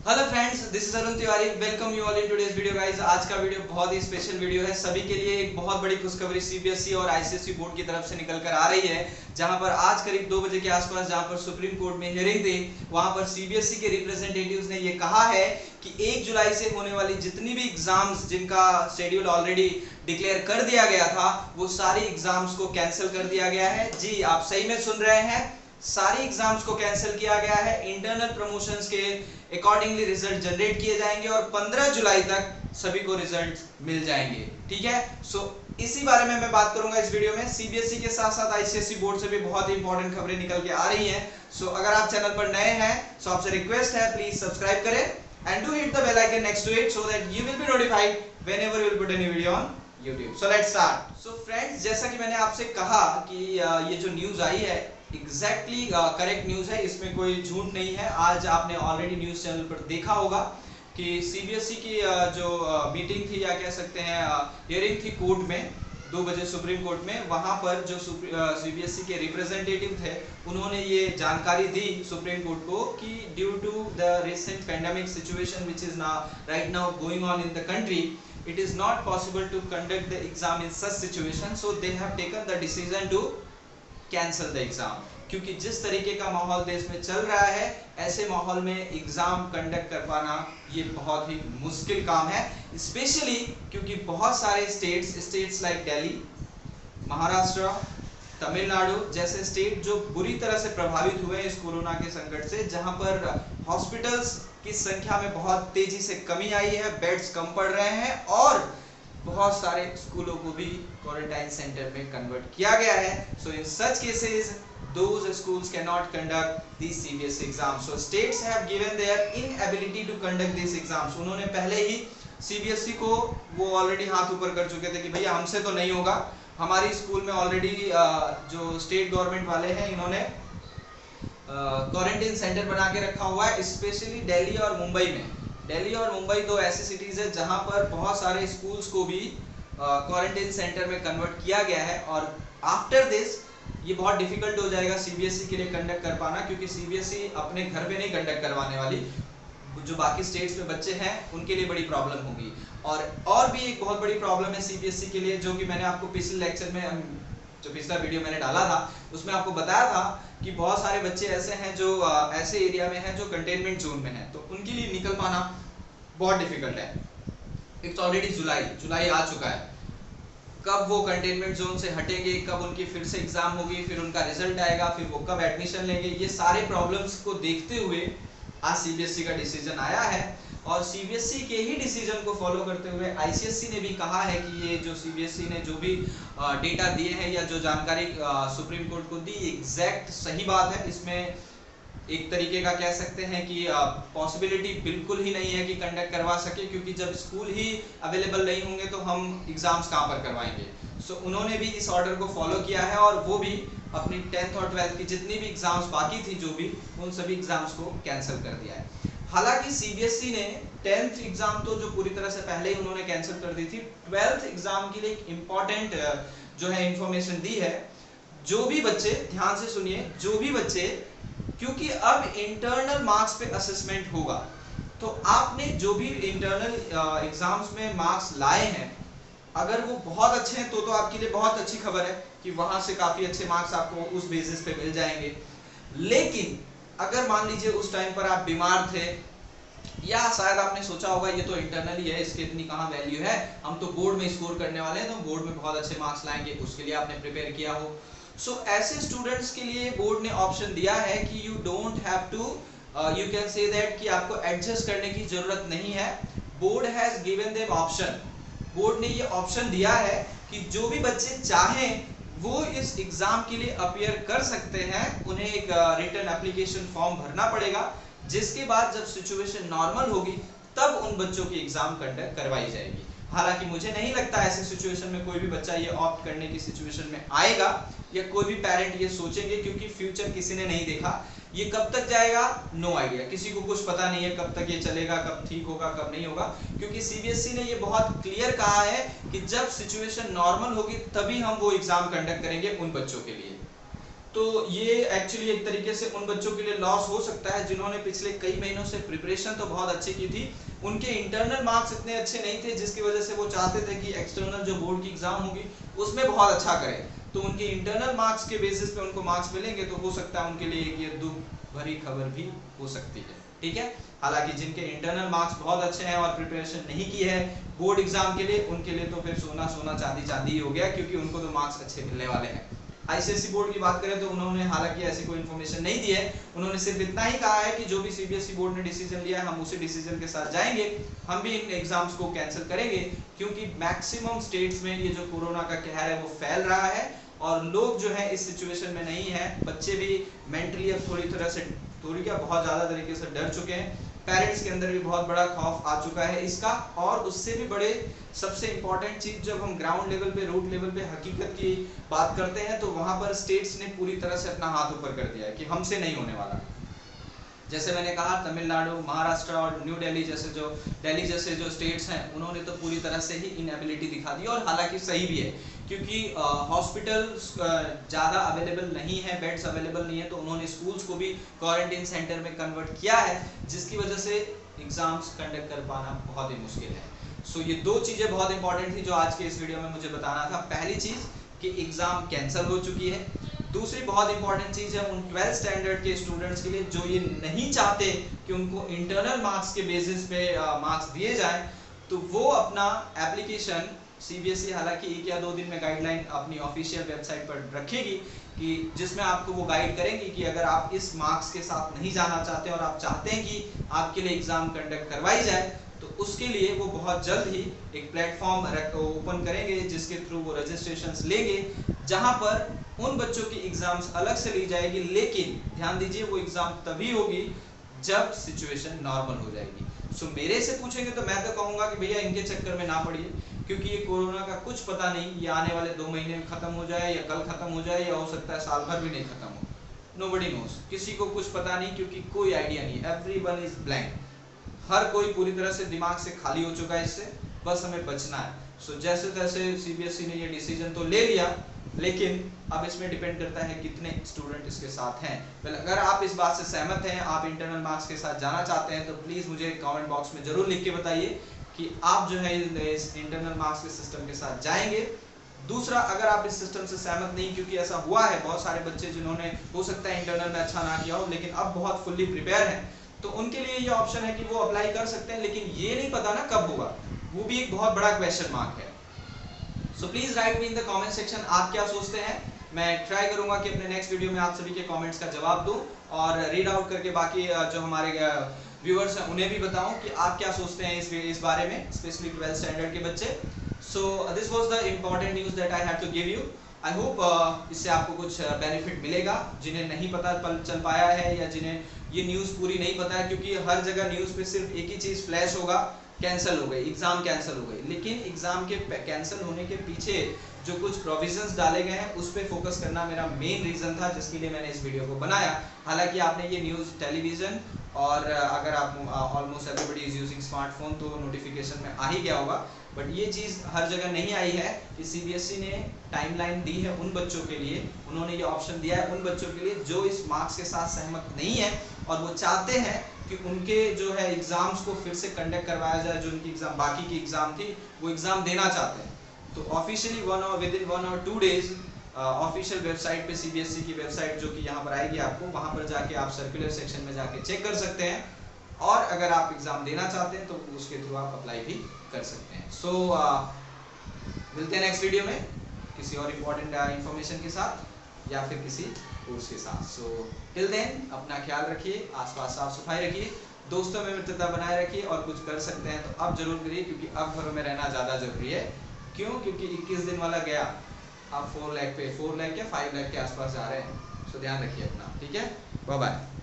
Hello friends, this is Arun Tiwari. Welcome you all in today's video guys. आज का video बहुत ही special video है। सभी के लिए एक बहुत बड़ी खुशखबरी सीबीएसई और आईसीएसई बोर्ड की तरफ से निकल कर आ रही है, जहां पर आज करीब 2 बजे के आसपास जहां पर सुप्रीम कोर्ट में हियरिंग थी, वहां पर सीबीएसई के रिप्रेजेंटेटिव्स ने ये कहा है कि 1 जुलाई से होने वाली जितनी भी एग्जाम्स जिनका शेड्यूल ऑलरेडी डिक्लेयर कर दिया गया था, वो सारी एग्जाम्स को कैंसिल कर दिया गया है। जी, आप सही में सुन रहे हैं, सारी एग्जाम्स को कैंसिल किया गया है। इंटरनल प्रमोशंस के अकॉर्डिंगली रिजल्ट जनरेट किए जाएंगे और 15 जुलाई तक सभी को रिजल्ट मिल जाएंगे। ठीक है, सो इसी बारे में मैं बात करूंगा इस वीडियो में। सीबीएसई के साथ साथ आईसीएसई बोर्ड से भी बहुत ही इंपॉर्टेंट खबरें निकल के आ रही हैं। सो अगर आप चैनल पर नए हैं तो आपसे रिक्वेस्ट है, प्लीज सब्सक्राइब करें and do hit the bell icon next to it so that you will be notified whenever we will put a new video on YouTube. So let's start. So friends, जैसा कि मैंने आपसे कहा कि ये जो news आई है एग्जैक्टली करेक्ट न्यूज है, इसमें कोई झूठ नहीं है। आज आपने ऑलरेडी न्यूज चैनल पर देखा होगा कि सीबीएसई की जो मीटिंग थी, या कह सकते हैं हियरिंग थी कोर्ट में 2 बजे सुप्रीम कोर्ट में। वहां पर जो सीबीएसई के रिप्रेजेंटेटिव थे, उन्होंने ये जानकारी दी सुप्रीम कोर्ट को कि due to the recent pandemic situation which is right now going on in the country, it is not possible to conduct the exam in such situation, so they have taken the decision to cancel the exam. क्योंकि जिस तरीके का माहौल देश में चल रहा है, ऐसे माहौल में एग्जाम कंडक्ट कर पाना ये बहुत ही मुश्किल काम है, स्पेशली क्योंकि बहुत सारे स्टेट्स लाइक दिल्ली, महाराष्ट्र, तमिलनाडु जैसे स्टेट जो बुरी तरह से प्रभावित हुए इस कोरोना के संकट से, जहां पर हॉस्पिटल्स की संख्या में बहुत तेजी से कमी आई है, बेड्स कम पड़ रहे हैं और बहुत सारे स्कूलों को भी क्वारंटाइन सेंटर में कन्वर्ट किया गया है। So in such cases those schools cannot conduct these CBSE exams. So states have given their inability to conduct these exams. उन्होंने पहले ही सीबीएसई को वो ऑलरेडी हाथ ऊपर कर चुके थे कि भैया हमसे तो नहीं होगा। हमारी स्कूल में ऑलरेडी जो स्टेट गवर्नमेंट वाले हैं, इन्होंने क्वारंटाइन सेंटर बना के रखा हुआ है, स्पेशली दिल्ली और मुंबई में। दिल्ली और मुंबई दो ऐसी सिटीज है जहां पर बहुत सारे स्कूल्स को भी क्वारंटाइन सेंटर में कन्वर्ट किया गया है। और आफ्टर दिस ये बहुत डिफिकल्ट हो जाएगा सीबीएसई के लिए कंडक्ट कर पाना, क्योंकि सीबीएसई अपने घर में नहीं कंडक्ट करवाने वाली, जो बाकी स्टेट्स में बच्चे हैं उनके लिए बड़ी प्रॉब्लम होगी। और भी एक बहुत बड़ी प्रॉब्लम है सीबीएसई के लिए, जो कि मैंने आपको पिछले लेक्चर में, जो पिछला वीडियो मैंने डाला था उसमें आपको बताया था कि बहुत सारे बच्चे ऐसे हैं जो ऐसे एरिया में हैं जो कंटेनमेंट जोन में हैं, तो उनके लिए निकल पाना बहुत डिफिकल्ट है। इट्स ऑलरेडी जुलाई आ चुका है। कब वो कंटेनमेंट जोन से हटेंगे, कब उनकी फिर से एग्जाम होगी, फिर उनका रिजल्ट आएगा, फिर वो कब एडमिशन लेंगे, ये सारे प्रॉब्लम्स को देखते हुए आज सीबीएसई का डिसीजन आया है। और सीबीएसई के ही डिसीजन को फॉलो करते हुए आईसीएसई ने भी कहा है कि ये जो सीबीएसई ने जो भी डेटा दिए हैं या जो जानकारी सुप्रीम कोर्ट को दी, एग्जैक्ट सही बात है। इसमें एक तरीके का कह सकते हैं कि पॉसिबिलिटी बिल्कुल ही नहीं है कि कंडक्ट करवा सके, क्योंकि जब स्कूल ही अवेलेबल नहीं होंगे तो हम एग्जाम्स कहाँ पर करवाएंगे। सो उन्होंने भी इस ऑर्डर को फॉलो किया है और वो भी अपनी 10th और 12th की जितनी भी एग्जाम्स बाकी थी, जो भी, उन सभी एग्जाम्स को कैंसिल कर दिया है। हालांकि सीबीएसई ने 10th एग्जाम तो जो पूरी तरह से पहले ही उन्होंने कैंसिल कर दी थी, 12th एग्जाम के लिए एक इम्पॉर्टेंट जो है इंफॉर्मेशन दी है। जो भी बच्चे, ध्यान से सुनिए, जो भी बच्चे, क्योंकि अब इंटरनल मार्क्स पे असेसमेंट होगा, तो आपने जो भी इंटरनल एग्जाम्स में मार्क्स लाए हैं, अगर वो बहुत अच्छे हैं तो आपके लिए बहुत अच्छी खबर है कि वहां से काफी अच्छे मार्क्स आपको उस बेसिस पे मिल जाएंगे। लेकिन अगर मान लीजिए उस टाइम पर आप बीमार थे, या शायद आपने सोचा होगा ये तो इंटरनली है, इसकी इतनी कहाँ वैल्यू है, हम तो बोर्ड में स्कोर करने वाले हैं, तो बोर्ड में बहुत अच्छे मार्क्स लाएंगे, उसके लिए आपने प्रिपेयर किया हो। सो ऐसे स्टूडेंट्स के लिए बोर्ड ने ऑप्शन दिया है कि you don't have to, you can say that कि आपको एडजस्ट करने की जरूरत नहीं है। Board has given them option, board ने ये ऑप्शन दिया है कि जो भी बच्चे चाहें वो इस एग्जाम के लिए अपीयर कर सकते हैं। उन्हें एक रिटन एप्लीकेशन फॉर्म भरना पड़ेगा, जिसके बाद जब सिचुएशन नॉर्मल होगी तब उन बच्चों की एग्जाम कंडक्ट करवाई जाएगी। हालांकि मुझे नहीं लगता ऐसे सिचुएशन में कोई भी बच्चा ये ऑप्ट करने की सिचुएशन में आएगा, या कोई भी पेरेंट ये सोचेंगे, क्योंकि फ्यूचर किसी ने नहीं देखा। ये कब तक जाएगा, नो आइडिया, किसी को कुछ पता नहीं है कब तक ये चलेगा, कब ठीक होगा, कब नहीं होगा, क्योंकि सीबीएसई ने ये बहुत क्लियर कहा है कि जब सिचुएशन नॉर्मल होगी तभी हम वो एग्जाम कंडक्ट करेंगे उन बच्चों के लिए। तो ये एक्चुअली एक तरीके से उन बच्चों के लिए लॉस हो सकता है जिन्होंने पिछले कई महीनों से प्रिपरेशन तो बहुत अच्छी की थी, उनके इंटरनल मार्क्स इतने अच्छे नहीं थे जिसकी वजह से वो चाहते थे कि एक्सटर्नल जो बोर्ड की एग्जाम होगी उसमें बहुत अच्छा करें। तो उनके इंटरनल मार्क्स के बेसिस पे उनको मार्क्स मिलेंगे तो हो सकता है उनके लिए ये दुख भरी खबर भी हो सकती है, ठीक है। हालांकि जिनके इंटरनल मार्क्स बहुत अच्छे हैं और प्रिपरेशन नहीं की है बोर्ड एग्जाम के लिए, उनके लिए तो फिर सोना सोना चांदी चांदी ही हो गया, क्योंकि उनको तो मार्क्स अच्छे मिलने वाले हैं। आईसीएसई बोर्ड की बात करें तो उन्होंने हालांकि ऐसी कोई इन्फॉर्मेशन नहीं दी है, उन्होंने सिर्फ इतना ही कहा है कि जो भी सीबीएसई बोर्ड ने डिसीजन लिया है हम उसी डिसीजन के साथ जाएंगे, हम भी इन एग्जाम्स को कैंसिल करेंगे, क्योंकि मैक्सिमम स्टेट्स में ये जो कोरोना का कहर है वो फैल रहा है और लोग जो है इस सिचुएशन में नहीं है, बच्चे भी मेंटली अब थोड़ी क्या बहुत ज्यादा तरीके से डर चुके हैं, पेरेंट्स के अंदर भी बहुत बड़ा खौफ आ चुका है इसका। और उससे भी बड़े सबसे इंपॉर्टेंट चीज, जब हम ग्राउंड लेवल पे रूट लेवल पे हकीकत की बात करते हैं तो वहां पर स्टेट्स ने पूरी तरह से अपना हाथ ऊपर कर दिया है कि हमसे नहीं होने वाला। जैसे मैंने कहा तमिलनाडु, महाराष्ट्र और न्यू दिल्ली जैसे जो स्टेट्स हैं उन्होंने तो पूरी तरह से ही इनएबिलिटी दिखा दी, और हालांकि सही भी है क्योंकि हॉस्पिटल्स ज़्यादा अवेलेबल नहीं है, बेड्स अवेलेबल नहीं है, तो उन्होंने स्कूल्स को भी क्वारंटीन सेंटर में कन्वर्ट किया है, जिसकी वजह से एग्जाम्स कंडक्ट कर पाना बहुत ही मुश्किल है। सो ये दो चीज़ें बहुत इंपॉर्टेंट थी जो आज के इस वीडियो में मुझे बताना था। पहली चीज़ कि एग्ज़ाम कैंसिल हो चुकी है, दूसरी बहुत इंपॉर्टेंट चीज है उन 12th स्टैंडर्ड के स्टूडेंट्स के लिए जो ये नहीं चाहते कि उनको इंटरनल मार्क्स के बेसिस पे मार्क्स दिए जाएं, तो वो अपना एप्लीकेशन सीबीएसई हालांकि 1 या 2 दिन में गाइडलाइन अपनी ऑफिशियल वेबसाइट पर रखेगी कि जिसमें आपको वो गाइड करेंगी कि अगर आप इस मार्क्स के साथ नहीं जाना चाहते और आप चाहते हैं कि आपके लिए एग्जाम कंडक्ट करवाई जाए, तो उसके लिए वो बहुत जल्द ही एक प्लेटफॉर्म ओपन करेंगे जिसके थ्रू वो रजिस्ट्रेशंस लेंगे, जहां पर उन बच्चों की एग्जाम्स अलग से ली जाएगी, लेकिन ध्यान दीजिए वो एग्जाम तभी होगी जब सिचुएशन नॉर्मल हो जाएगी। सो मेरे से पूछेंगे तो मैं तो कहूंगा कि भैया इनके चक्कर में ना पड़िए, क्योंकि ये कोरोना का कुछ पता नहीं, ये आने वाले 2 महीने में खत्म हो जाए या कल खत्म हो जाए या हो सकता है साल भर भी नहीं खत्म हो, नोबडी नोस, किसी को कुछ पता नहीं, क्योंकि कोई आइडिया नहीं, एवरीवन इज ब्लैंक, हर कोई पूरी तरह से दिमाग से खाली हो चुका है इससे, बस हमें बचना है। सो जैसे तैसे सीबीएसई ने ये डिसीजन तो ले लिया, लेकिन अब इसमें डिपेंड करता है कितने स्टूडेंट इसके साथ हैं। वेल अगर आप इस बात से सहमत हैं, आप इंटरनल मार्क्स के साथ जाना चाहते हैं, तो प्लीज मुझे कमेंट बॉक्स में जरूर लिख के बताइए कि आप जो है इस इंटरनल मार्क्स के सिस्टम के साथ जाएंगे। दूसरा, अगर आप इस सिस्टम से सहमत नहीं, क्योंकि ऐसा हुआ है बहुत सारे बच्चे जिन्होंने हो सकता है इंटरनल में अच्छा ना किया हो लेकिन अब बहुत फुल्ली प्रिपेयर हैं, तो उनके लिए ये ऑप्शन है कि वो अप्लाई कर सकते हैं, लेकिन ये नहीं पता ना कब होगा, वो भी एक बहुत बड़ा क्वेश्चन मार्क है। So please right me in the comment section, आप क्या सोचते हैं। मैं ट्राई करूंगा कि अपने नेक्स्ट वीडियो में आप सभी के कमेंट्स का जवाब दूं और रीड आउट करके बाकी जो हमारे व्यूअर्स हैं उन्हें भी बताऊं कि आप क्या सोचते हैं इस बारे में, स्पेशली 12th स्टैंडर्ड के बच्चे। So this was the important news that I have to give you. I hope इससे आपको कुछ बेनिफिट मिलेगा, जिन्हें नहीं पता चल पाया है या जिन्हें ये न्यूज़ पूरी नहीं पता है, क्योंकि हर जगह न्यूज़ पे सिर्फ एक ही चीज़ फ्लैश होगा, कैंसिल हो गई, एग्जाम कैंसिल हो गई, लेकिन एग्जाम के कैंसिल होने के पीछे जो कुछ प्रोविजंस डाले गए हैं उस पर फोकस करना मेरा मेन रीजन था, जिसके लिए मैंने इस वीडियो को बनाया। हालांकि आपने ये न्यूज़ टेलीविजन और अगर आप almost everybody is using smartphone तो नोटिफिकेशन में आ ही गया होगा, बट ये चीज़ हर जगह नहीं आई है कि सीबीएसई ने टाइमलाइन दी है उन बच्चों के लिए, उन्होंने ये ऑप्शन दिया है उन बच्चों के लिए जो इस मार्क्स के साथ सहमत नहीं है और वो चाहते हैं कि उनके जो है एग्जाम्स को फिर से कंडक्ट करवाया जाए, जो उनकी एग्जाम बाकी की एग्जाम थी वो एग्जाम देना चाहते हैं। तो ऑफिशियली विद इन 1 और 2 डेज ऑफिशियल वेबसाइट पे सीबीएसई की वेबसाइट जो कि यहाँ पर आएगी आपको, वहाँ पर जाके आप सर्कुलर सेक्शन में जाके चेक कर सकते हैं, और अगर आप एग्जाम देना चाहते हैं तो उसके थ्रू आप अप्लाई भी कर सकते हैं। सो मिलते हैं नेक्स्ट वीडियो में किसी और इम्पोर्टेंट इंफॉर्मेशन के साथ या फिर किसी कोर्स के साथ। सो टिल देन अपना ख्याल रखिए, आसपास साफ सफाई रखिए, दोस्तों में मित्रता बनाए रखिए, और कुछ कर सकते हैं तो अब जरूर करिए, क्योंकि अब घरों में रहना ज़्यादा जरूरी है। क्यों? क्योंकि 21 दिन वाला गया, आप 4 लाख या 5 लाख के आसपास जा रहे हैं। सो ध्यान रखिए अपना, ठीक है, बाय बाय।